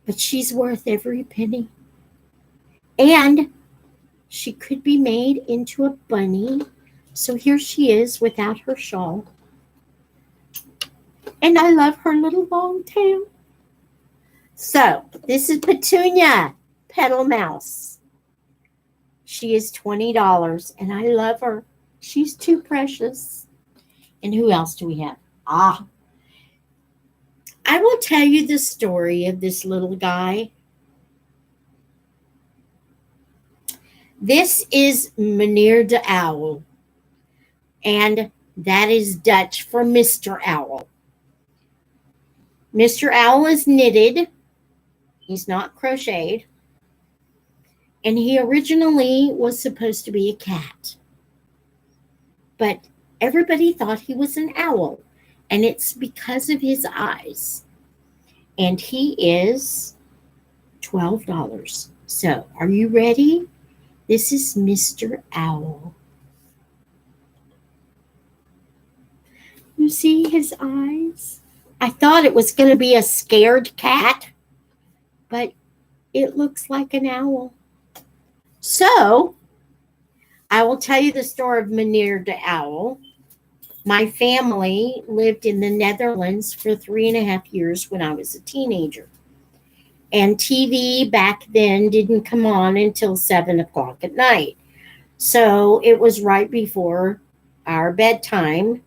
But she's worth every penny. And she could be made into a bunny. So here she is without her shawl. And I love her little long tail. So this is Petunia Petal Mouse. She is $20 and I love her. She's too precious. And who else do we have? I will tell you the story of this little guy. This is Meneer de Owl, and that is Dutch for Mr. Owl. Mr. Owl is knitted, he's not crocheted, and he originally was supposed to be a cat. But everybody thought he was an owl, and it's because of his eyes. And he is $12. So, are you ready? This is Mr. Owl. You see his eyes? I thought it was going to be a scared cat, but it looks like an owl. So, I will tell you the story of Meneer de Owl. My family lived in the Netherlands for 3.5 years when I was a teenager. And TV back then didn't come on until 7 o'clock at night. So it was right before our bedtime.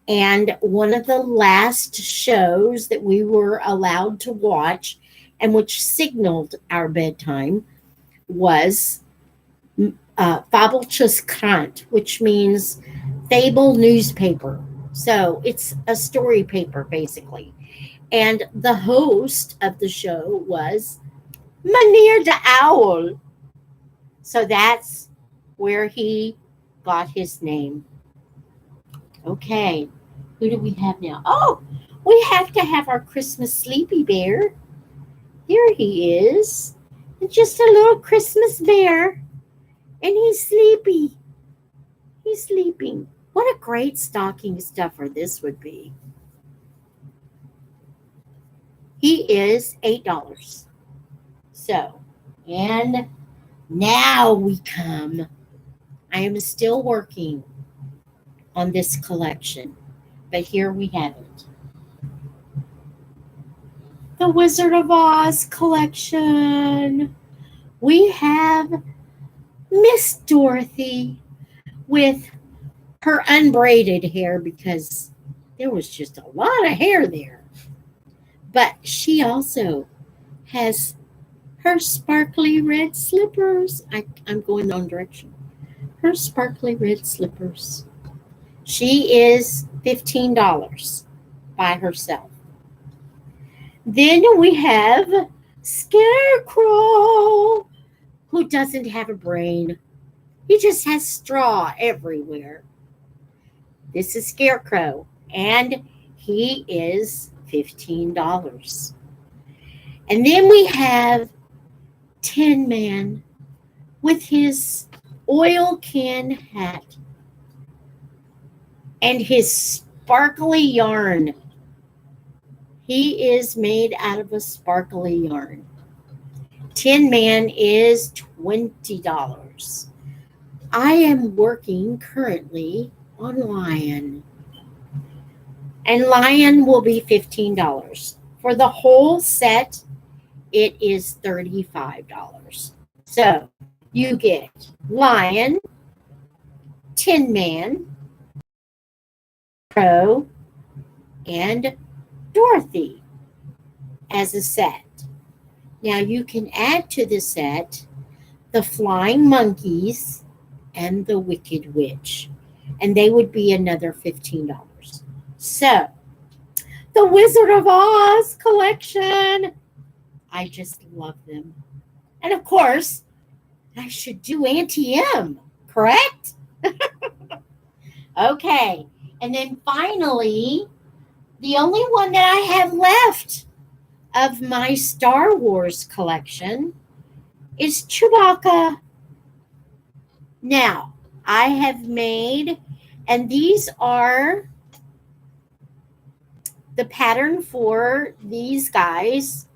And one of the last shows that we were allowed to watch and which signaled our bedtime was Fabeltjes Krant, which means fable newspaper. So it's a story paper, basically. And the host of the show was Meneer de Owl. So that's where he got his name. Okay, who do we have now? Oh, we have to have our Christmas sleepy bear. Here he is. Just a little Christmas bear. And he's sleepy. He's sleeping. What a great stocking stuffer this would be. He is $8. So, and now we come. I am still working on this collection, but here we have it. The Wizard of Oz collection. We have Miss Dorothy with her unbraided hair because there was just a lot of hair there. But she also has her sparkly red slippers. I'm going the wrong direction. Her sparkly red slippers. She is $15 by herself. Then we have Scarecrow, who doesn't have a brain. He just has straw everywhere. This is Scarecrow, and he is $15. And then we have Tin Man with his oil can hat and his sparkly yarn. He is made out of a sparkly yarn. Tin Man is $20. I am working currently on Lion. And Lion will be $15. For the whole set, it is $35. So you get Lion, Tin Man, Crow, and Dorothy as a set. Now you can add to the set the Flying Monkeys and the Wicked Witch, and they would be another $15. So, the Wizard of Oz collection. I just love them. And of course, I should do Auntie M, correct? Okay. And then finally, the only one that I have left of my Star Wars collection is Chewbacca. Now, I have made, and these are the pattern for these guys,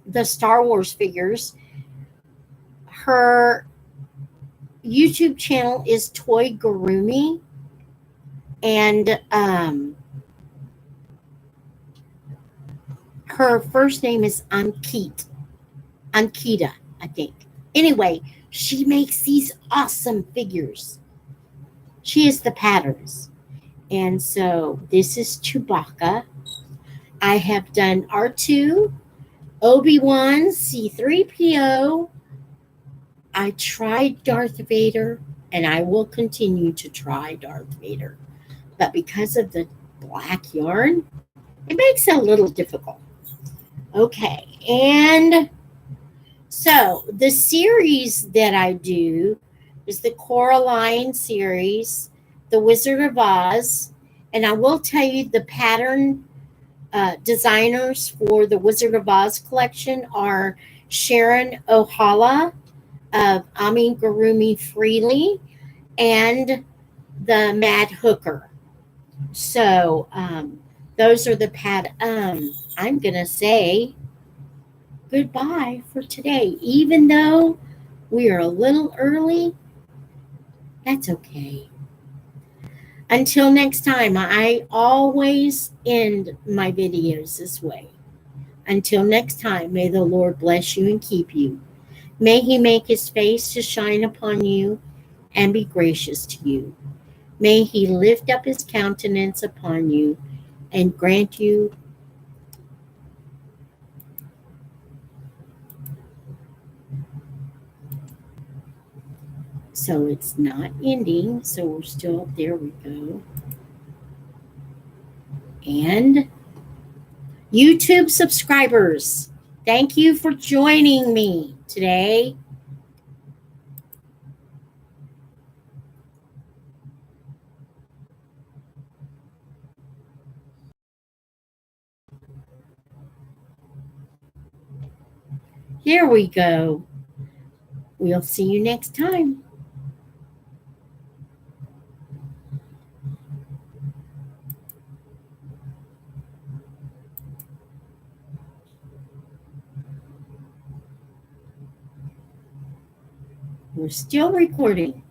the Star Wars figures. Her YouTube channel is Toy Gurumi, and her first name is Ankita, I think. Anyway, she makes these awesome figures. She is the patterns. And so this is Chewbacca. I have done R2, Obi-Wan, C3PO, I tried Darth Vader, and I will continue to try Darth Vader. But because of the black yarn, it makes it a little difficult. Okay, and so the series that I do is the Coraline series, the Wizard of Oz, and I will tell you the pattern designers for the Wizard of Oz collection are Sharon Ohala of Amigurumi Freely and the Mad Hooker. So those are the I'm gonna say goodbye for today, even though we are a little early. That's okay. Until next time, I always end my videos this way. Until next time, may the Lord bless you and keep you. May he make his face to shine upon you and be gracious to you. May he lift up his countenance upon you and grant you. So it's not ending, so we're still, there we go. And YouTube subscribers, thank you for joining me today. Here we go. We'll see you next time. We're still recording.